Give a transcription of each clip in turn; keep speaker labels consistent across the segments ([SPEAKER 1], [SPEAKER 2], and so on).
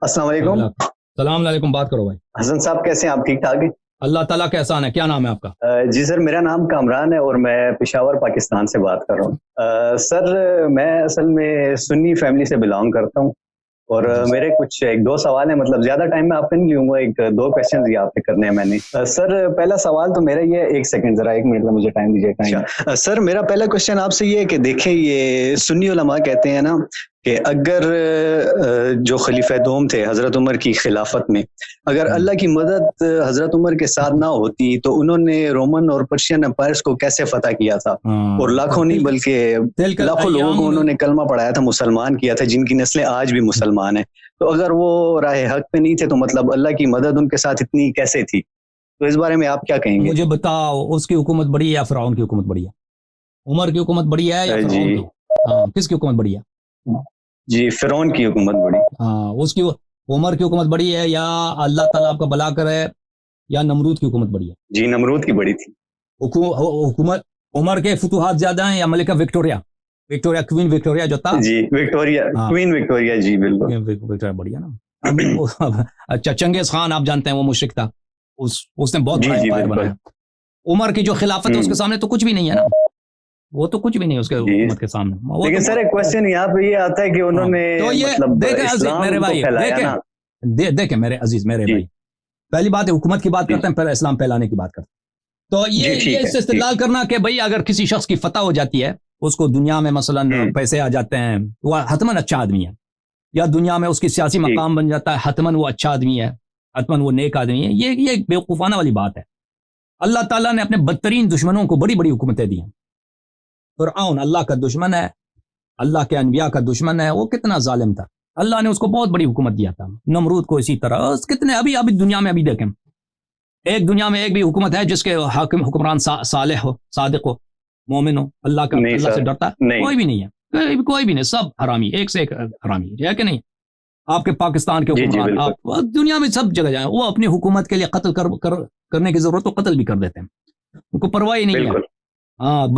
[SPEAKER 1] السلام علیکم.
[SPEAKER 2] السلام علیکم. بات کرو بھائی.
[SPEAKER 1] حسن صاحب کیسے ہیں آپ؟ ٹھیک ٹھاک ہیں؟
[SPEAKER 2] اللہ تعالیٰ کا احسان ہے. کیا نام ہے آپ کا؟
[SPEAKER 1] جی سر میرا نام کامران ہے اور میں پشاور پاکستان سے بات کر رہا ہوں. سر میں اصل میں سنی فیملی سے بلانگ کرتا ہوں اور میرے کچھ ایک دو سوال ہیں. مطلب زیادہ ٹائم میں آپ کا نہیں لوں گا, ایک دو کویشچنز یہ آپ سے کرنے ہیں میں نے. سر پہلا سوال تو میرا یہ ہے, ایک سیکنڈ ذرا, ایک منٹ کا مجھے ٹائم دیجیے. سر میرا پہلا کویشچن آپ سے یہ ہے کہ دیکھیں یہ سنی علماء کہتے ہیں نا کہ اگر جو خلیفہ دوم تھے حضرت عمر کی خلافت میں, اگر اللہ کی مدد حضرت عمر کے ساتھ نہ ہوتی تو انہوں نے رومن اور پرشین امپائرز کو کیسے فتح کیا تھا, اور لاکھوں نہیں بلکہ لاکھوں لوگوں کو انہوں نے کلمہ پڑھایا تھا, مسلمان کیا تھا, جن کی نسلیں آج بھی مسلمان ہیں. تو اگر وہ راہ حق پہ نہیں تھے تو مطلب اللہ کی مدد ان کے ساتھ اتنی کیسے تھی؟ تو اس بارے میں آپ کیا کہیں گے؟
[SPEAKER 2] مجھے بتاؤ, اس کی حکومت بڑی ہے یا فرعون کی حکومت بڑی ہے؟ عمر کی حکومت بڑی ہے یا فرعون کی؟ کس کی حکومت بڑی ہے؟
[SPEAKER 1] جی فرعون کی حکومت بڑی.
[SPEAKER 2] اس کی عمر کی حکومت بڑی ہے یا اللہ تعالیٰ آپ کا بلا کرے یا نمرود کی حکومت بڑی ہے؟
[SPEAKER 1] جی نمرود کی بڑی تھی.
[SPEAKER 2] حکومت عمر کے فتوحات زیادہ ہیں یا ملکہ وکٹوریا کوئین وکٹوریا جو تھا؟
[SPEAKER 1] جی وکٹوریا, کوئین وکٹوریا. جی بالکل
[SPEAKER 2] وکٹوریا بڑی ہے نا. اچھا چنگیز خان آپ جانتے ہیں وہ مشرک تھا, اس نے بہت بڑا امپائر بنایا. عمر کی جو خلافت ہے اس کے سامنے تو کچھ بھی نہیں ہے نا, وہ تو کچھ بھی نہیں اس کے حکومت کے سامنے.
[SPEAKER 1] لیکن سر ایک کوشچن یہاں پہ یہ آتا ہے کہ انہوں نے
[SPEAKER 2] دیکھیں میرے عزیز میرے بھائی, پہلی بات ہے حکومت کی بات کرتے ہیں, پہلے اسلام پھیلانے کی بات کرتے ہیں. تو یہ اس سے استدلال کرنا کہ بھئی اگر کسی شخص کی فتح ہو جاتی ہے, اس کو دنیا میں مثلا پیسے آ جاتے ہیں, وہ حتماً اچھا آدمی ہے, یا دنیا میں اس کی سیاسی مقام بن جاتا ہے, حتماً وہ اچھا آدمی ہے, حتماً وہ نیک آدمی ہے. یہ بیوقوفانہ والی بات ہے. اللہ تعالیٰ نے اپنے بدترین دشمنوں کو بڑی بڑی حکومتیں دی ہیں. فرعون اللہ کا دشمن ہے, اللہ کے انبیاء کا دشمن ہے, وہ کتنا ظالم تھا, اللہ نے اس کو بہت بڑی حکومت دیا تھا. نمرود کو اسی طرح. کتنے ابھی دنیا میں ابھی دیکھیں, ایک دنیا میں ایک بھی حکومت ہے جس کے حکمران صالح ہو, صادق ہو, مومن ہو, اللہ سے ڈرتا ہے؟ کوئی بھی نہیں ہے, کوئی بھی نہیں. سب حرامی, ایک سے ایک حرامی ہے کہ نہیں. آپ کے پاکستان کے حکمران آپ دنیا میں سب جگہ جائیں, وہ اپنی حکومت کے لیے قتل کرنے کی ضرورت تو قتل بھی کر دیتے ہیں, ان کو پرواہ ہی نہیں ہے.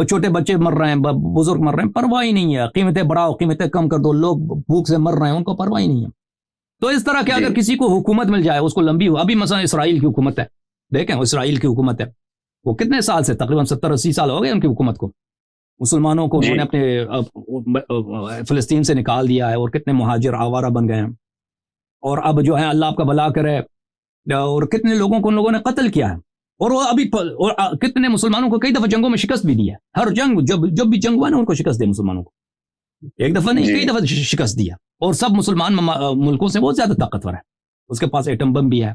[SPEAKER 2] چھوٹے بچے مر رہے ہیں, بزرگ مر رہے ہیں, پرواہ ہی نہیں ہے. قیمتیں بڑھاؤ, قیمتیں کم کر دو, لوگ بھوک سے مر رہے ہیں, ان کو پرواہ ہی نہیں ہے. تو اس طرح کہ اگر کسی کو حکومت مل جائے, اس کو لمبی ہو, ابھی مثلا اسرائیل کی حکومت ہے, دیکھیں اسرائیل کی حکومت ہے, وہ کتنے سال سے, تقریباً 70-80 سال ہو گئے ان کی حکومت کو. مسلمانوں کو انہوں نے اپنے فلسطین سے نکال دیا ہے, اور کتنے مہاجر آوارہ بن گئے ہیں, اور اب جو ہے اللہ آپ کا بھلا کرے, اور کتنے لوگوں کو ان لوگوں نے قتل کیا ہے. اور وہ ابھی کتنے مسلمانوں کو کئی دفعہ جنگوں میں شکست بھی دی ہے. ہر جنگ جب بھی جنگ ہوا نا, ان کو شکست دی مسلمانوں کو, ایک دفعہ نہیں کئی دفعہ شکست دیا. اور سب مسلمان ملکوں سے بہت زیادہ طاقتور ہے, اس کے پاس ایٹم بم بھی ہے.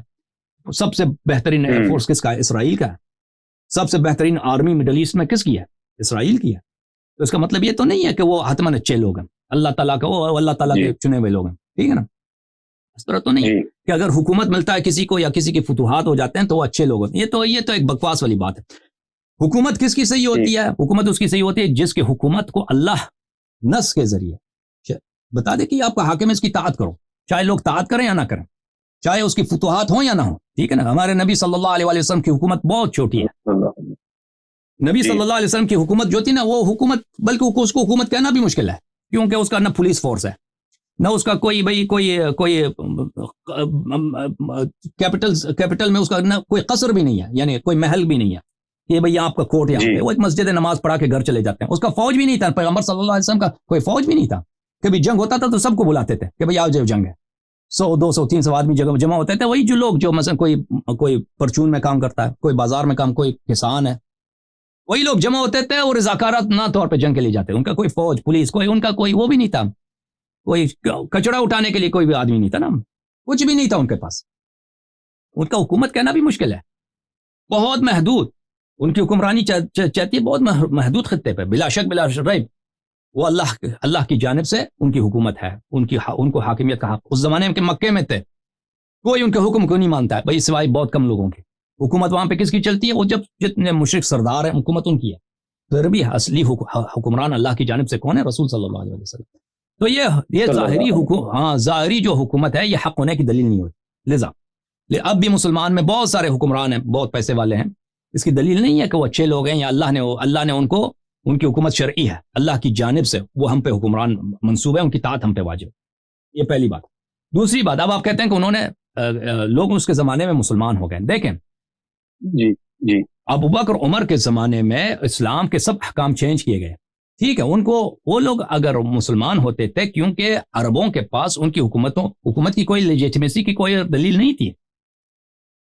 [SPEAKER 2] سب سے بہترین ایئر فورس کس کا ہے؟ اسرائیل کا ہے. سب سے بہترین آرمی مڈل ایسٹ میں کس کی ہے؟ اسرائیل کی ہے. تو اس کا مطلب یہ تو نہیں ہے کہ وہ حتماً اچھے لوگ ہیں, اللہ تعالیٰ کا, وہ اللہ تعالیٰ کے چنے ہوئے لوگ ہیں, ٹھیک ہے نا. اس طرح تو نہیں کہ اگر حکومت ملتا ہے کسی کو یا کسی کے فتوحات ہو جاتے ہیں تو وہ اچھے لوگ ہوتے ہیں. یہ تو ایک بکواس والی بات ہے. حکومت کس کی صحیح ہوتی ہے؟ حکومت اس کی صحیح ہوتی ہے جس کی حکومت کو اللہ نص کے ذریعے بتا دے کہ آپ کا حاکم ہے, اس کی اطاعت کرو, چاہے لوگ اطاعت کریں یا نہ کریں, چاہے اس کی فتوحات ہوں یا نہ ہوں, ٹھیک ہے نا. ہمارے نبی صلی اللہ علیہ وسلم کی حکومت بہت چھوٹی ہے. نبی صلی اللہ علیہ وسلم کی حکومت جو تھی نا, وہ حکومت, بلکہ اس کو حکومت کہنا بھی مشکل ہے, کیونکہ اس کا نہ پولیس فورس ہے, نہ اس کا کوئی کیپٹل میں اس کا نہ کوئی قصر بھی نہیں ہے, یعنی کوئی محل بھی نہیں ہے کہ بھئی آپ کا کوٹ یہاں پہ. وہ ایک مسجد نماز پڑھا کے گھر چلے جاتے ہیں. اس کا فوج بھی نہیں تھا, پیغمبر صلی اللہ علیہ وسلم کا کوئی فوج بھی نہیں تھا. کبھی جنگ ہوتا تھا تو سب کو بلاتے تھے کہ بھئی آؤ جو جنگ ہے, 100-200-300 آدمی جمع ہوتے تھے. وہی جو لوگ جو مثلا کوئی پرچون میں کام کرتا ہے, کوئی بازار میں کام, کوئی کسان ہے, وہی لوگ جمع ہوتے تھے اور رضاکارات نہ طور پہ جنگ کے لیے جاتے. ان کا کوئی فوج پولیس کوئی, ان کا کوئی وہ بھی نہیں تھا, کوئی کچڑا اٹھانے کے لیے کوئی بھی آدمی نہیں تھا نا, کچھ بھی نہیں تھا ان کے پاس. ان کا حکومت کہنا بھی مشکل ہے, بہت محدود. ان کی حکمرانی چاہتی ہے بہت محدود خطے پہ, بلا شک بلا ریب. وہ اللہ کی جانب سے ان کی حکومت ہے, ان کو حاکمیت کا حق. اس زمانے کے مکے میں تھے, کوئی ان کے حکم کو نہیں مانتا ہے بھائی, سوائے بہت کم لوگوں کی. حکومت وہاں پہ کس کی چلتی ہے؟ وہ جب جتنے مشرک سردار ہیں حکومت ان کی ہے, پھر بھی اصلی حکمران اللہ کی جانب سے کون ہے؟ رسول صلی اللہ علیہ وسلم. تو یہ ظاہری جو حکومت ہے یہ حق ہونے کی دلیل نہیں ہوتی. لذا اب بھی مسلمان میں بہت سارے حکمران ہیں, بہت پیسے والے ہیں, اس کی دلیل نہیں ہے کہ وہ اچھے لوگ ہیں یا اللہ نے ان کی حکومت شرعی ہے, اللہ کی جانب سے وہ ہم پہ حکمران منصوب ہے, ان کی اطاعت ہم پہ واجب. یہ پہلی بات. دوسری بات، اب آپ کہتے ہیں کہ انہوں نے لوگ اس کے زمانے میں مسلمان ہو گئے. دیکھیں
[SPEAKER 1] جی جی
[SPEAKER 2] ابو بکر عمر کے زمانے میں اسلام کے سب احکام چینج کیے گئے. ٹھیک ہے، ان کو وہ لوگ اگر مسلمان ہوتے تھے کیونکہ عربوں کے پاس ان کی حکومت کی کوئی لیجیٹمیسی کی کوئی دلیل نہیں تھی.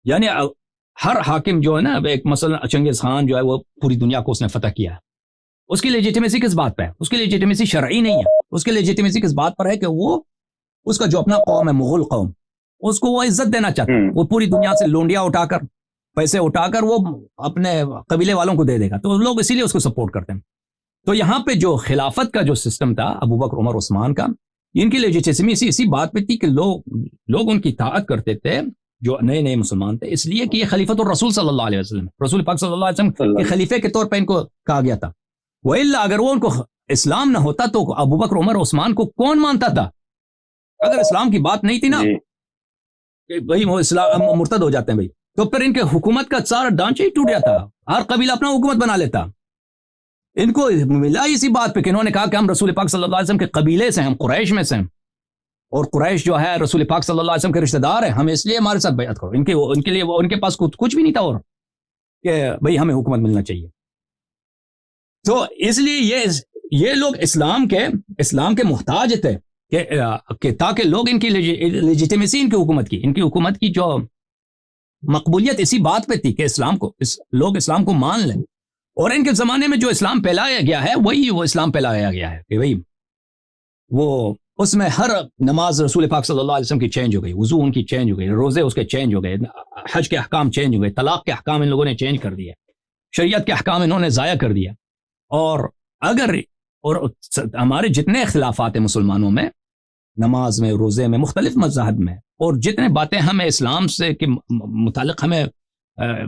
[SPEAKER 2] یعنی ہر حاکم جو ہے نا، ایک مثلا چنگیز خان جو ہے وہ پوری دنیا کو اس نے فتح کیا ہے، اس کی لیجیٹمیسی کس بات پہ ہے؟ اس کی لیجیٹمیسی شرعی نہیں ہے. اس کی لیجیٹمیسی کس بات پر ہے کہ وہ اس کا جو اپنا قوم ہے مغل قوم، اس کو وہ عزت دینا چاہتا ہے. وہ پوری دنیا سے لونڈیاں اٹھا کر، پیسے اٹھا کر وہ اپنے قبیلے والوں کو دے دے گا، تو لوگ اسی لیے اس کو سپورٹ کرتے ہیں. تو یہاں پہ جو خلافت کا جو سسٹم تھا ابو بکر عمر عثمان کا، ان کی لیجیٹمیسی اسی بات پہ تھی کہ لوگ ان کی اطاعت کرتے تھے جو نئے مسلمان تھے، اس لیے کہ یہ خلیفۃ الرسول صلی اللہ علیہ وسلم، رسول پاک صلی اللہ علیہ وسلم کے خلیفے کے طور پہ ان کو کہا گیا تھا. وَإِلَّا اگر وہ ان کو اسلام نہ ہوتا تو ابو بکر عمر عثمان کو کون مانتا تھا؟ اگر اسلام کی بات نہیں تھی نا کہ بھائی وہ اسلام مرتد ہو جاتے ہیں بھائی، تو پھر ان کے حکومت کا سارا ڈھانچہ ہی ٹوٹ جاتا، ہر قبیلہ اپنا حکومت بنا لیتا. ان کو ملا اسی بات پہ کہ انہوں نے کہا کہ ہم رسول پاک صلی اللہ علیہ وسلم کے قبیلے سے ہیں، ہم قریش میں سے ہیں، اور قریش جو ہے رسول پاک صلی اللہ علیہ وسلم کے رشتہ دار ہیں، ہم اس لیے ہمارے ساتھ بیعت کرو. ان کے لیے ان کے پاس کچھ بھی نہیں تھا اور کہ بھئی ہمیں حکومت ملنا چاہیے. تو اس لیے یہ لوگ اسلام کے محتاج تھے کہ تاکہ لوگ ان کی لیجیٹمیسی ان کی حکومت کی جو مقبولیت اسی بات پہ تھی کہ لوگ اسلام کو مان لیں. اور ان کے زمانے میں جو اسلام پھیلایا گیا ہے وہی وہ اسلام پھیلایا گیا ہے کہ بھئی وہ اس میں ہر نماز رسول پاک صلی اللہ علیہ وسلم کی چینج ہو گئی، وضو ان کی چینج ہو گئی، روزے اس کے چینج ہو گئے، حج کے احکام چینج ہو گئے، طلاق کے احکام ان لوگوں نے چینج کر دیا، شریعت کے احکام انہوں نے ضائع کر دیا. اور ہمارے جتنے اختلافات ہیں مسلمانوں میں، نماز میں، روزے میں، مختلف مذاہب میں، اور جتنے باتیں ہمیں اسلام سے کے متعلق ہمیں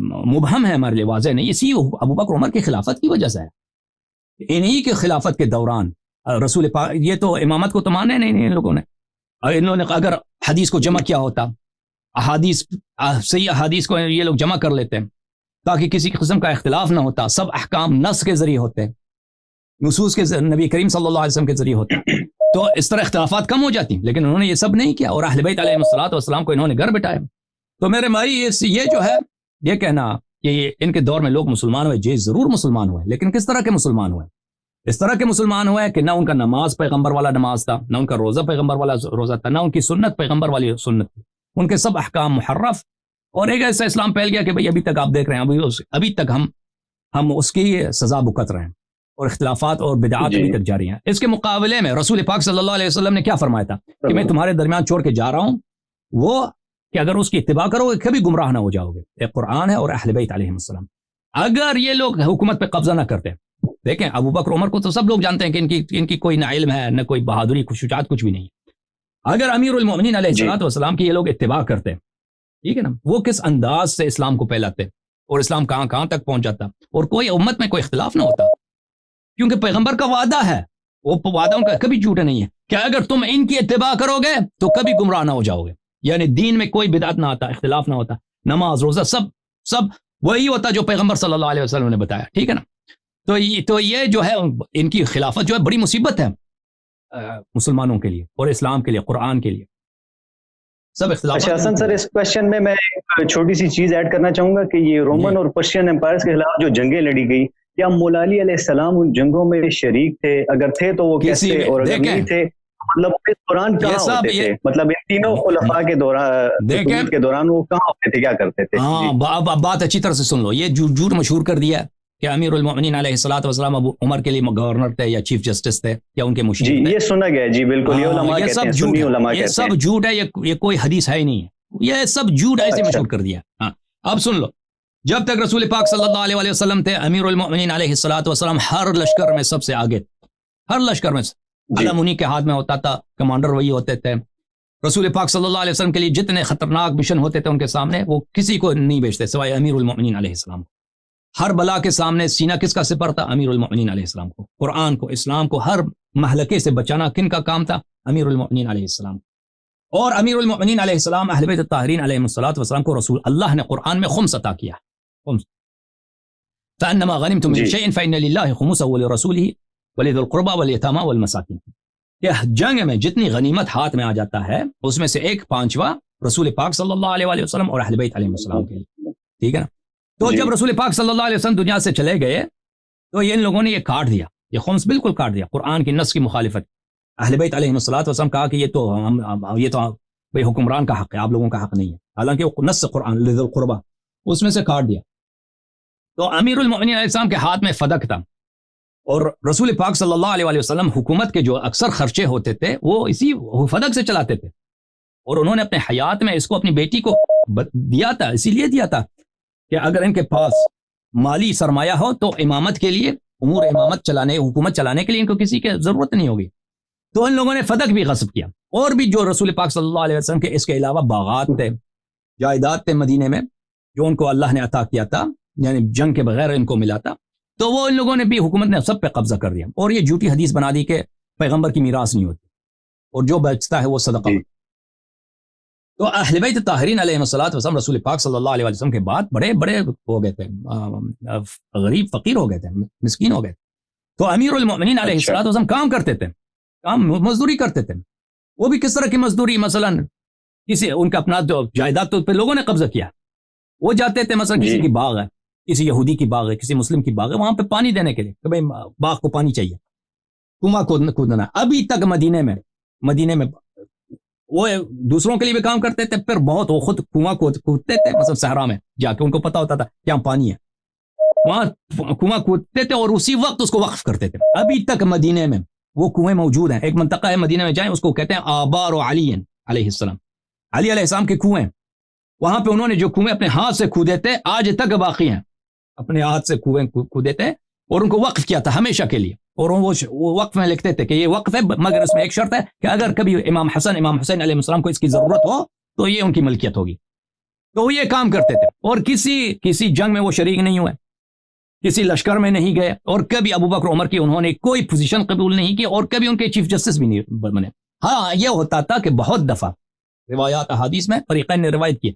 [SPEAKER 2] مبہم ہے، ہمارے لیے واضح نہیں، اسی ابو بکر عمر کی خلافت کی وجہ سے ہے. انہی کی خلافت کے دوران رسول پاک، یہ تو امامت کو تو مانے نہیں ان لوگوں نے. ان لوگوں نے اگر حدیث کو جمع کیا ہوتا، صحیح احادیث کو یہ لوگ جمع کر لیتے تاکہ کسی قسم کا اختلاف نہ ہوتا، سب احکام نص کے ذریعے ہوتے، نصوص کے نبی کریم صلی اللہ علیہ وسلم کے ذریعے ہوتے، تو اس طرح اختلافات کم ہو جاتی. لیکن انہوں نے یہ سب نہیں کیا، اور اہل بیت علیہ الصلوۃ والسلام کو انہوں نے گھر بٹھایا. تو میرے بھائی یہ جو ہے یہ کہنا کہ ان کے دور میں لوگ مسلمان ہوئے، جی ضرور مسلمان ہوئے، لیکن کس طرح کے مسلمان ہوئے؟ اس طرح کے مسلمان ہوئے کہ نہ ان کا نماز پیغمبر والا نماز تھا، نہ ان کا روزہ پیغمبر والا روزہ تھا، نہ ان کی سنت پیغمبر والی سنت تھی، ان کے سب احکام محرف. اور ایک ایسا اسلام پھیل گیا کہ بھئی ابھی تک آپ دیکھ رہے ہیں، ابھی تک ہم اس کی سزا بھگت رہے ہیں، اور اختلافات اور بدعات ابھی تک جاری ہیں. اس کے مقابلے میں رسول پاک صلی اللہ علیہ وسلم نے کیا فرمایا تھا کہ میں تمہارے درمیان چھوڑ کے جا رہا ہوں وہ کہ اگر اس کی اتباع کرو گے کبھی گمراہ نہ ہو جاؤ گے. ایک قرآن ہے اور اہل بیت علیہ السلام. اگر یہ لوگ حکومت پہ قبضہ نہ کرتے، دیکھیں ابو بکر عمر کو تو سب لوگ جانتے ہیں کہ ان کی کوئی نہ علم ہے، نہ کوئی بہادری، کوئی شجاعت، کچھ بھی نہیں. اگر امیر المؤمنین علیہ الصلوۃ والسلام کی یہ لوگ اتباع کرتے، ٹھیک ہے نا، وہ کس انداز سے اسلام کو پھیلاتے اور اسلام کہاں تک پہنچ جاتا، اور کوئی امت میں کوئی اختلاف نہ ہوتا. کیونکہ پیغمبر کا وعدہ ہے، وہ وعدہ ان کا کبھی جھوٹا نہیں ہے کہ اگر تم ان کی اتباع کرو گے تو کبھی گمراہ نہ ہو جاؤ گے. یعنی دین میں کوئی بدعت نہ آتا، اختلاف نہ ہوتا، نماز روزہ سب وہی ہوتا جو پیغمبر صلی اللہ علیہ وسلم نے بتایا. ٹھیک ہے نا. تو یہ جو ہے ان کی خلافت جو ہے بڑی مصیبت ہے مسلمانوں کے لیے اور اسلام کے لیے، قرآن کے لیے. سب اختلاف.
[SPEAKER 1] اچھا حسن سر، اس کوشچن میں ایک چھوٹی سی چیز ایڈ کرنا چاہوں گا کہ یہ رومن اور پرشین امپائرز کے خلاف جو جنگیں لڑی گئی، کیا مولا علی علیہ السلام ان جنگوں میں شریک تھے؟ اگر تھے تو وہ کیسے، اور اگر نہیں تھے مطلب اس دوران کہاں ہوتے تھے؟ مطلب ان تینوں خلفاء کے دوران وہ کہاں ہوتے تھے، کیا کرتے تھے؟
[SPEAKER 2] ہاں بات اچھی طرح سے سن لو. یہ جھوٹ مشہور کر دیا کہ امیر المؤمنین علیہ الصلوۃ والسلام ابو عمر کے لیے گورنر تھے یا چیف جسٹس تھے یا ان کے مشیر تھے.
[SPEAKER 1] جی یہ سنا گیا. جی بالکل، یہ علماء کہتے ہیں، سنی علماء کہتے ہیں.
[SPEAKER 2] یہ سب جھوٹ ہے، یہ کوئی حدیث ہے ہی نہیں ہے، یہ سب جھوٹ ایسے مشہور کر دیا. ہاں اب سن لو، جب تک رسول پاک صلی اللہ علیہ وسلم تھے، امیر المؤمنین علیہ الصلوۃ والسلام ہر لشکر میں سب سے آگے، ہر لشکر میں علم انہی کے ہاتھ میں ہوتا تھا، کمانڈر وہی ہوتے تھے. رسول پاک صلی اللہ علیہ وسلم کے لیے جتنے خطرناک مشن ہوتے تھے ان کے سامنے وہ کسی کو نہیں بیچتے سوائے امیر المؤمنین علیہ السلام کو. ہر بلا کے سامنے سینہ کس کا سپر تھا؟ امیر المؤمنین علیہ السلام کو. قرآن کو، اسلام کو، ہر مہلکے سے بچانا کن کا کام تھا؟ امیر المؤمنین علیہ السلام. اور امیر المؤمنین علیہ السلام اہل بیت الطاہرین علیہم الصلوۃ والسلام کو رسول اللہ نے قرآن میں خمس عطا کیا. خمس فانما غنمتم من شيء فان لله خمسه ولرسوله ولذي القربى واليتامى والمساكين. کہ جنگ میں جتنی غنیمت ہاتھ میں آ جاتا ہے اس میں سے 1/5 رسول پاک صلی اللہ علیہ وسلم اور اہل بیت علیہ السلام کے لیے، ٹھیک ہے نا. تو جب رسول پاک صلی اللہ علیہ وسلم دنیا سے چلے گئے تو ان لوگوں نے یہ کاٹ دیا، یہ خمس بالکل کاٹ دیا، قرآن کی نص کی مخالفت. اہل بیت علیہ السلام کہا کہ یہ تو بھئی حکمران کا حق ہے، آپ لوگوں کا حق نہیں ہے، حالانکہ وہ نص قرآن لذی القربہ اس میں سے کاٹ دیا. تو امیر المؤمنین علیہ السلام کے ہاتھ میں فدق تھا، اور رسول پاک صلی اللہ علیہ وسلم حکومت کے جو اکثر خرچے ہوتے تھے وہ اسی فدق سے چلاتے تھے، اور انہوں نے اپنے حیات میں اس کو اپنی بیٹی کو دیا تھا، اسی لیے دیا تھا کہ اگر ان کے پاس مالی سرمایہ ہو تو امامت کے لیے، امور امامت چلانے، حکومت چلانے کے لیے ان کو کسی کی ضرورت نہیں ہوگی. تو ان لوگوں نے فدق بھی غصب کیا، اور بھی جو رسول پاک صلی اللہ علیہ وسلم کے اس کے علاوہ باغات تھے، جائیداد تھے مدینے میں جو ان کو اللہ نے عطا کیا تھا، یعنی جنگ کے بغیر ان کو ملا تھا، تو وہ ان لوگوں نے بھی، حکومت نے سب پہ قبضہ کر دیا، اور یہ جھوٹی حدیث بنا دی کہ پیغمبر کی میراث نہیں ہوتی اور جو بچتا ہے وہ صدقہ. تو اہل بیت طاہرین علیہ السلام رسول پاک صلی اللہ علیہ وسلم کے بعد بڑے بڑے ہو گئے تھے، غریب فقیر ہو گئے تھے، مسکین ہو گئے. تو امیر المؤمنین علیہ السلام کام کرتے تھے، کام مزدوری کرتے تھے. وہ بھی کس طرح کی مزدوری؟ مثلا کسی ان کا اپنا جو جائیداد تو پہ لوگوں نے قبضہ کیا، وہ جاتے تھے مثلا کسی کی باغ ہے، کسی یہودی کی باغ ہے، کسی مسلم کی باغ ہے، وہاں پہ پانی دینے کے لیے کہ بھائی باغ کو پانی چاہیے، کنواں کودنا. ابھی تک مدینے میں وہ دوسروں کے لیے بھی کام کرتے تھے، پھر بہت وہ خود کنواں کودتے تھے، مثلا صحرا میں جا کے ان کو پتا ہوتا تھا کیا پانی ہے، وہاں کنواں کودتے تھے اور اسی وقت اس کو وقف کرتے تھے. ابھی تک مدینے میں وہ کنویں موجود ہیں. ایک منطقہ ہے مدینہ میں، جائیں اس کو کہتے ہیں آبار و علی علیہ السلام، علی علیہ السلام کے کنویں. وہاں پہ انہوں نے جو کنویں اپنے ہاتھ سے کھودے تھے آج تک باقی ہیں، اپنے ہاتھ سے کنویں کھودے تھے اور ان کو وقف کیا تھا ہمیشہ کے لیے. اور وہ وقف میں لکھتے تھے کہ یہ وقف ہے، مگر اس میں ایک شرط ہے کہ اگر کبھی امام حسین علیہ السلام کو اس کی ضرورت ہو تو یہ ان کی ملکیت ہوگی. تو وہ یہ کام کرتے تھے، اور کسی جنگ میں وہ شریک نہیں ہوئے، کسی لشکر میں نہیں گئے، اور کبھی ابو بکر عمر کی انہوں نے کوئی پوزیشن قبول نہیں کی، اور کبھی ان کے چیف جسٹس بھی نہیں بنے. ہاں یہ ہوتا تھا کہ بہت دفعہ روایات احادیث میں فریقین نے روایت کی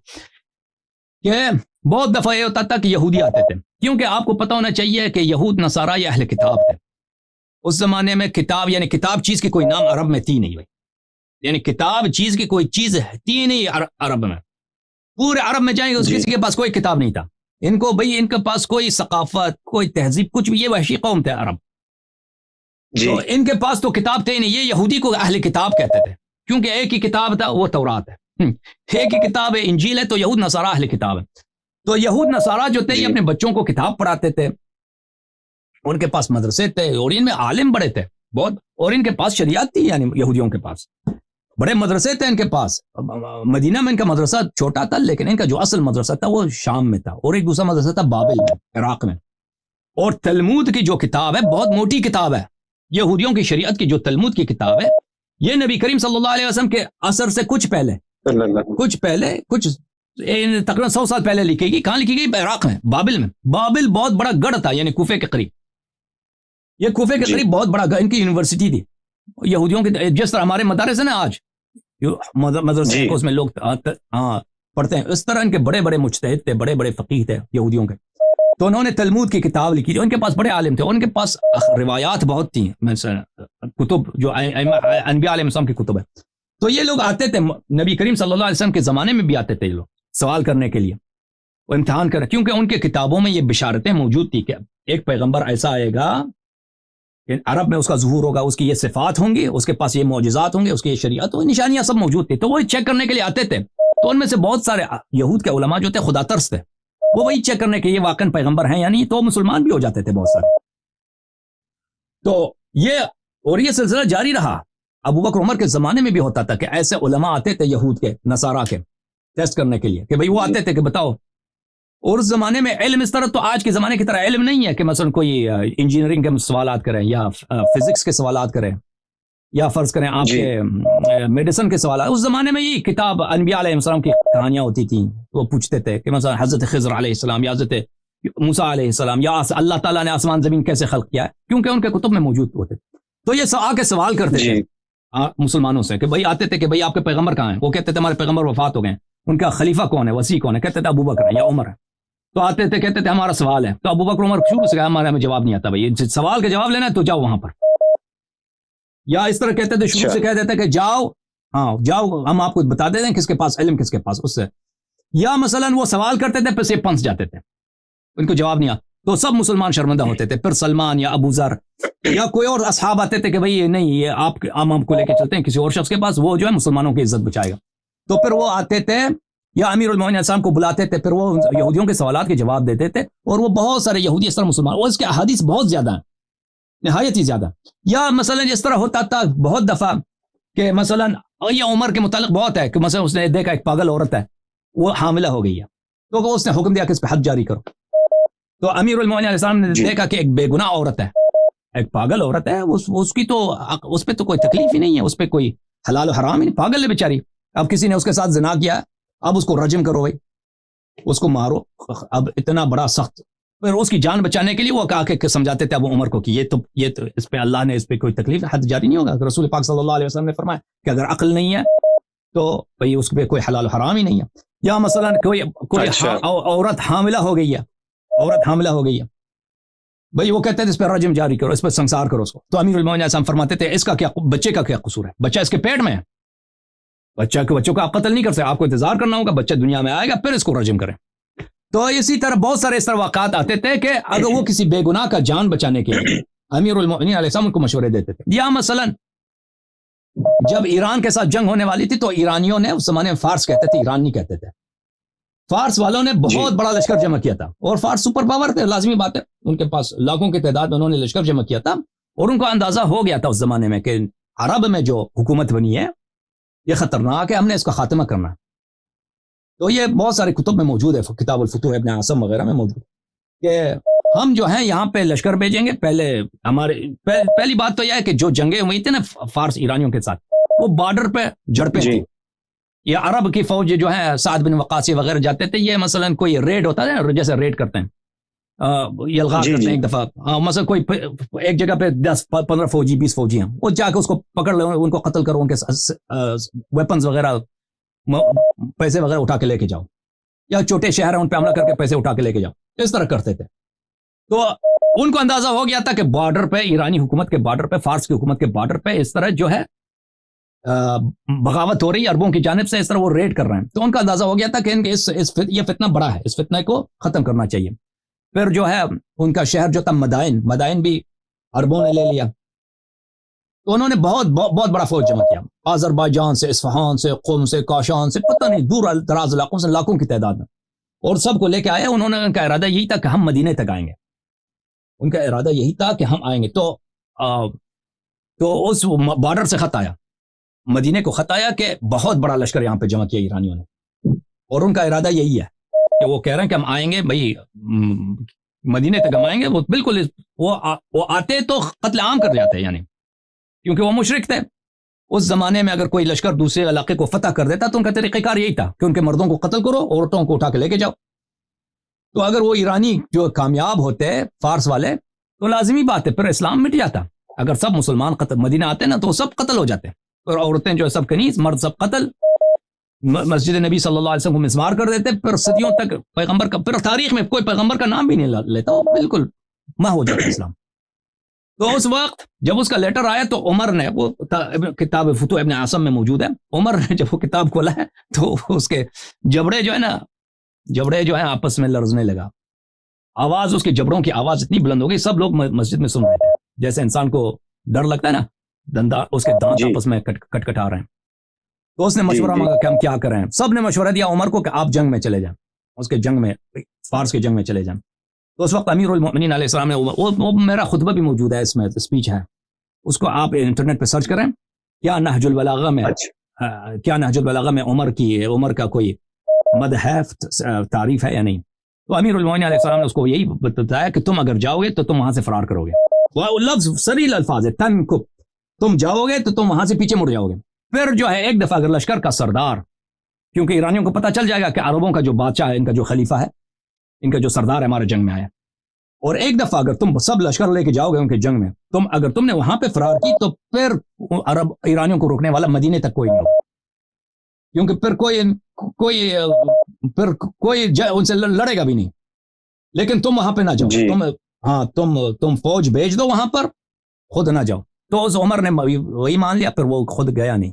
[SPEAKER 2] کہ بہت دفعہ یہ ہوتا تھا کہ یہودی آتے تھے، کیونکہ آپ کو پتہ ہونا چاہیے کہ یہود نصارہ یا اہل کتاب تھے. اس زمانے میں کتاب، یعنی کتاب چیز کی کوئی نام عرب میں تھی نہیں بھائی، یعنی کتاب چیز کی کوئی چیز تھی نہیں عرب میں. پورے عرب میں جائیں گے اس کسی کے پاس کوئی کتاب نہیں تھا. ان کو بھئی ان کے پاس کوئی ثقافت، کوئی تہذیب، کچھ بھی، یہ وحشی قوم تھے عرب. تو ان کے پاس تو کتاب تھے نہیں. یہ یہودی کو اہل کتاب کہتے تھے کیونکہ ایک ہی کتاب تھا، وہ تورات ہے، ایک ہی کتاب ہے انجیل ہے. تو یہود نصارہ اہل کتاب ہے. تو یہود نصارہ جو تھے یہ اپنے بچوں کو کتاب پڑھاتے تھے، ان کے پاس مدرسے تھے، اور ان میں عالم بڑے تھے بہت، اور ان کے پاس شریعت تھی، یعنی یہودیوں کے پاس بڑے مدرسے تھے. ان کے پاس مدینہ میں ان کا مدرسہ چھوٹا تھا، لیکن ان کا جو اصل مدرسہ تھا وہ شام میں تھا، اور ایک دوسرا مدرسہ تھا بابل میں، عراق میں. اور تلمود کی جو کتاب ہے بہت موٹی کتاب ہے، یہودیوں کی شریعت کی جو تلمود کی کتاب ہے، یہ نبی کریم صلی اللہ علیہ وسلم کے عصر سے کچھ پہلے تقریباً 100 سال پہلے لکھی گئی. کہاں لکھی گئی؟ عراق میں، بابل میں. بابل بہت بڑا گڑھ تھا، یعنی کوفے کے قریب. یہ کوفے کے قریب بہت بڑا ان کی یونیورسٹی تھی یہودیوں کی، جس طرح ہمارے مدارس ہیں نا آج مدرسے اس میں لوگ پڑھتے ہیں، اس طرح ان کے بڑے بڑے مجتہد تھے، بڑے بڑے فقیہ تھے یہودیوں کے. تو انہوں نے تلمود کی کتاب لکھی تھی. ان کے پاس بڑے عالم تھے، ان کے پاس روایات بہت تھیں، کتب جو انبیاء علیہ السلام کی کتب ہے. تو یہ لوگ آتے تھے نبی کریم صلی اللہ علیہ وسلم کے زمانے میں بھی آتے تھے، یہ لوگ سوال کرنے کے لیے، وہ امتحان کریں، کیونکہ ان کے کتابوں میں یہ بشارتیں موجود تھی کہ ایک پیغمبر ایسا آئے گا کہ عرب میں اس کا ظہور ہوگا، اس کی یہ صفات ہوں گی، اس کے پاس یہ معجزات ہوں گے، اس کی یہ شریعت، وہ نشانیاں سب موجود تھی. تو وہ چیک کرنے کے لیے آتے تھے. تو ان میں سے بہت سارے یہود کے علماء جو تھے خدا ترس تھے، وہ وہی چیک کرنے کے یہ واقعاً پیغمبر ہیں یا نہیں، تو مسلمان بھی ہو جاتے تھے بہت سارے. تو یہ سلسلہ جاری رہا. ابو بکر عمر کے زمانے میں بھی ہوتا تھا کہ ایسے علماء آتے تھے یہود کے، نصارہ کے، ٹیسٹ کرنے کے لیے کہ بھئی وہ آتے تھے کہ بتاؤ. اور اس زمانے میں علم اس طرح تو آج کے زمانے کی طرح علم نہیں ہے کہ مثلا کوئی انجینئرنگ کے سوالات کریں یا فزکس کے سوالات کریں یا فرض کریں آپ کے میڈیسن کے سوالات. اس زمانے میں یہ کتاب انبیاء علیہ السلام کی کہانیاں ہوتی تھیں. وہ پوچھتے تھے کہ مثلا حضرت خضر علیہ السلام یا حضرت موسیٰ علیہ السلام یا اللہ تعالیٰ نے آسمان زمین کیسے خلق کیا ہے، کیونکہ ان کے کتب میں موجود ہوتے. تو یہ آ کے سوال کرتے تھے مسلمانوں سے کہ بھئی آتے تھے کہ بھئی آپ کے پیغمبر کہاں ہیں. وہ کہتے تھے ہمارے پیغمبر وفات ہو گئے. ان کا خلیفہ کون ہے، وسیع کون ہے؟ کہتے تھے ابو بکر ہے یا عمر ہے. تو آتے تھے کہتے تھے ہمارا سوال ہے. تو ابو بکر عمر شروع سے کہا ہمارے میں جواب نہیں آتا، بھئی سوال کا جواب لینا ہے تو جاؤ وہاں پر. یا اس طرح کہتے تھے شروع سے کہہ دیتے کہ جاؤ جاؤ ہم آپ کو بتا دیتے ہیں کس کے پاس علم کس کے پاس اس سے. یا مثلاً وہ سوال کرتے تھے پھر سے پنس جاتے تھے, ان کو جواب نہیں آتا تو سب مسلمان شرمندہ ہوتے تھے. پھر سلمان یا ابو ذر یا کوئی اور اصحاب آتے تھے کہ بھئی نہیں یہ آپ ہم کو لے کے چلتے ہیں کسی اور شخص کے پاس, وہ جو ہے مسلمانوں کی عزت بچائے گا. تو پھر وہ آتے تھے یا امیر المومنین السلام کو بلاتے تھے, پھر وہ یہودیوں کے سوالات کے جواب دیتے تھے. اور وہ بہت سارے یہودی اس طرح مسلمان, اور اس کے احادیث بہت زیادہ ہیں, نہایت ہی زیادہ. یا مثلا اس طرح ہوتا تھا بہت دفعہ کہ مثلا یہ عمر کے متعلق بہت ہے کہ مثلا اس نے دیکھا ایک پاگل عورت ہے وہ حاملہ ہو گئی ہے, تو اس نے حکم دیا کہ اس پہ حد جاری کرو. تو امیر المومنین علیہ السلام نے دیکھا کہ ایک بے گناہ عورت ہے, ایک پاگل عورت ہے, اس کی تو اس پہ تو کوئی تکلیف ہی نہیں ہے, اس پہ کوئی حلال و حرام ہی نہیں, پاگل ہے بیچاری. اب کسی نے اس کے ساتھ زنا کیا, اب اس کو رجم کرو بھائی, اس کو مارو. اب اتنا بڑا سخت, پھر اس کی جان بچانے کے لیے وہ کہا کہ سمجھاتے تھے ابو عمر کو کہ یہ تو اس پہ اللہ نے اس پہ کوئی تکلیف حد جاری نہیں ہوگا. رسول پاک صلی اللہ علیہ وسلم نے فرمایا کہ اگر عقل نہیں ہے تو بھئی اس پہ کوئی حلال و حرام ہی نہیں ہے. یا مثلا کوئی عورت حاملہ ہو گئی ہے, بھئی وہ کہتے تھے اس پہ رجم جاری کرو, اس پہ سنسار کرو اس کو. تو امیر المومنین علیہ السلام فرماتے تھے اس کا کیا, بچے کا کیا قصور ہے, بچہ اس کے پیٹ میں ہے, بچوں کو آپ قتل نہیں کر سکتے, آپ کو انتظار کرنا ہوگا, بچہ دنیا میں آئے گا پھر اس کو رجم کریں. تو اسی طرح بہت سارے اس طرح واقعات آتے تھے کہ اگر وہ کسی بے گناہ کا جان بچانے کے لیے امیر المومنین علیہ السلام ان کو مشورے دیتے تھے. یا مثلا جب ایران کے ساتھ جنگ ہونے والی تھی تو ایرانیوں نے اس زمانے میں فارس کہتے تھے, ایران نہیں کہتے تھے, فارس والوں نے بہت بڑا لشکر جمع کیا تھا, اور فارس سپر پاور تھے, لازمی بات ہے, ان کے پاس لاکھوں کی تعداد میں انہوں نے لشکر جمع کیا تھا, اور ان کو اندازہ ہو گیا تھا اس زمانے میں کہ عرب میں جو حکومت بنی ہے یہ خطرناک ہے, ہم نے اس کا خاتمہ کرنا ہے. تو یہ بہت سارے کتب میں موجود ہے, کتاب الفتوح ابن عاصم وغیرہ میں موجود ہے کہ ہم جو ہیں یہاں پہ لشکر بھیجیں گے. پہلی بات تو یہ ہے کہ جو جنگیں ہوئی تھیں نا فارس ایرانیوں کے ساتھ, وہ بارڈر پہ جھڑپیں تھیں. یہ عرب کی فوج جو ہے سعد بن وقاص وغیرہ جاتے تھے, یہ مثلا کوئی ریڈ ہوتا ہے جیسے ریڈ کرتے ہیں, یلغار کرتے ہیں ایک دفعہ, مثلا کوئی ایک جگہ پہ 10-15 فوجی 20 فوجی ہیں, وہ جا کے اس کو پکڑ لو, ان کو قتل کرو, ان کے ویپنز وغیرہ پیسے وغیرہ اٹھا کے لے کے جاؤ, یا چھوٹے شہر ہیں ان پہ حملہ کر کے پیسے اٹھا کے لے کے جاؤ, اس طرح کرتے تھے. تو ان کو اندازہ ہو گیا تھا کہ بارڈر پہ, ایرانی حکومت کے بارڈر پہ, فارس کی حکومت کے بارڈر پہ اس طرح جو ہے بغاوت ہو رہی ہے عربوں کی جانب سے, اس طرح وہ ریڈ کر رہے ہیں. تو ان کا اندازہ ہو گیا تھا کہ یہ فتنہ بڑا ہے, اس فتنہ کو ختم کرنا چاہیے. پھر جو ہے ان کا شہر جو تھا مدائن بھی عربوں نے لے لیا. تو انہوں نے بہت بڑا فوج جمع کیا, آذربائیجان سے, اصفہان سے, قم سے, کاشان سے, پتہ نہیں دور دراز علاقوں سے لاکھوں کی تعداد میں, اور سب کو لے کے آئے. انہوں نے ان کا ارادہ یہی تھا کہ ہم مدینے تک آئیں گے, ان کا ارادہ یہی تھا کہ ہم آئیں گے. تو اس بارڈر سے خط آیا, مدینے کو خط آیا کہ بہت بڑا لشکر یہاں پہ جمع کیا ایرانیوں نے, اور ان کا ارادہ یہی ہے کہ وہ کہہ رہے ہیں کہ ہم آئیں گے بھائی مدینے تک ہم آئیں گے. وہ بالکل وہ آتے تو قتل عام کر جاتے, یعنی کیونکہ وہ مشرک تھے. اس زمانے میں اگر کوئی لشکر دوسرے علاقے کو فتح کر دیتا تو ان کا طریقہ کار یہی تھا کہ ان کے مردوں کو قتل کرو, عورتوں کو اٹھا کے لے کے جاؤ. تو اگر وہ ایرانی جو کامیاب ہوتے فارس والے تو لازمی بات ہے پھر اسلام مٹ جاتا. اگر سب مسلمان مدینہ آتے نا تو سب قتل ہو جاتے, اور عورتیں جو سب کنیز, مرد سب قتل, مسجد نبی صلی اللہ علیہ وسلم کو مسمار کر دیتے. پھر صدیوں تک پیغمبر کا, پھر تاریخ میں کوئی پیغمبر کا نام بھی نہیں لیتا, وہ بالکل مہ ہو جاتا اسلام. تو اس وقت جب اس کا لیٹر آیا تو عمر نے, وہ کتاب فتوح ابن عاصم میں موجود ہے, عمر نے جب وہ کتاب کھولا ہے تو اس کے جبڑے جو ہے آپس میں لرزنے لگا. آواز, اس کے جبڑوں کی آواز اتنی بلند ہو گئی, سب لوگ مسجد میں سن رہے تھے. جیسے انسان کو ڈر لگتا ہے نا, دندا اس کے دانت آپس میں کٹکھٹا رہے ہیں. تو اس نے مشورہ مانگا کہ ہم کیا کریں. سب نے مشورہ دیا عمر کو کہ آپ جنگ میں چلے جائیں, اس کے جنگ میں, فارس کے جنگ میں چلے جائیں. تو اس وقت امیر المؤمنین علیہ السلام نے, وہ میرا خطبہ بھی موجود ہے اس میں, اسپیچ ہے, اس کو آپ انٹرنیٹ پہ سرچ کریں. کیا نہج البلاغہ میں عمر کا کوئی مدح ہے, تعریف ہے یا نہیں. تو امیر المؤمنین علیہ السلام نے اس کو یہی بتایا کہ تم اگر جاؤ گے تو تم وہاں سے فرار کرو گے. وہ لفظ سریل الفاظ ہے, تنکب, تم جاؤ گے تو تم وہاں سے پیچھے مڑ جاؤ گے. پھر جو ہے ایک دفعہ اگر لشکر کا سردار, کیونکہ ایرانیوں کو پتہ چل جائے گا کہ عربوں کا جو بادشاہ ہے, ان کا جو خلیفہ ہے, ان کا جو سردار ہے ہمارے جنگ میں آیا, اور ایک دفعہ اگر تم سب لشکر لے کے جاؤ گے ان کے جنگ میں, اگر تم نے وہاں پہ فرار کی تو پھر ایرانیوں کو روکنے والا مدینے تک کوئی نہیں ہوگا, کیونکہ پھر کوئی ان سے لڑے گا بھی نہیں. لیکن تم وہاں پہ نہ جاؤ, تم فوج بھیج دو وہاں پر, خود نہ جاؤ. تو اس عمر نے وہی مان لیا، پھر وہ خود گیا نہیں.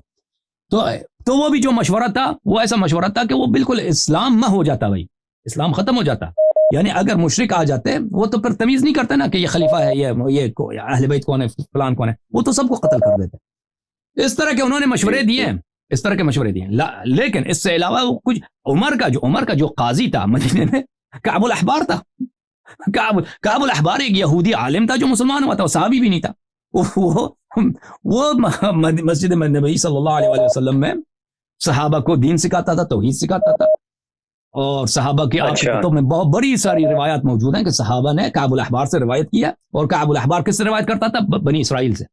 [SPEAKER 2] تو وہ بھی جو مشورہ تھا وہ ایسا مشورہ تھا کہ وہ بالکل اسلام نہ ہو جاتا بھائی، اسلام ختم ہو جاتا. یعنی اگر مشرک آ جاتے وہ تو پھر تمیز نہیں کرتے نا کہ یہ خلیفہ ہے، یہ اہل بیت کون ہے، فلان کون ہے، وہ تو سب کو قتل کر دیتے. اس طرح کے انہوں نے مشورے دیے ہیں، اس طرح کے مشورے دیے. لیکن اس سے علاوہ کچھ عمر کا جو قاضی تھا مدینے میں، کعب الاحبار تھا. کعب الاحبار ایک یہودی عالم تھا جو مسلمان ہوا تھا، وہ صحابی بھی نہیں تھا. وہ مسجد نبی صلی اللہ علیہ وسلم میں صحابہ کو دین سکھاتا تھا، توحید سکھاتا تھا. اور صحابہ کی آپ کی کتب میں بہت بڑی ساری روایات موجود ہیں کہ صحابہ نے کعب الاحبار سے روایت کیا. اور کعب الاحبار کس سے روایت کرتا تھا؟ بنی اسرائیل سے،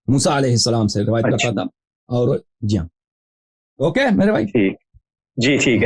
[SPEAKER 2] موسیٰ علیہ السلام سے روایت کرتا تھا. اور جی ہاں، اوکے میرے بھائی،
[SPEAKER 1] جی ٹھیک ہے.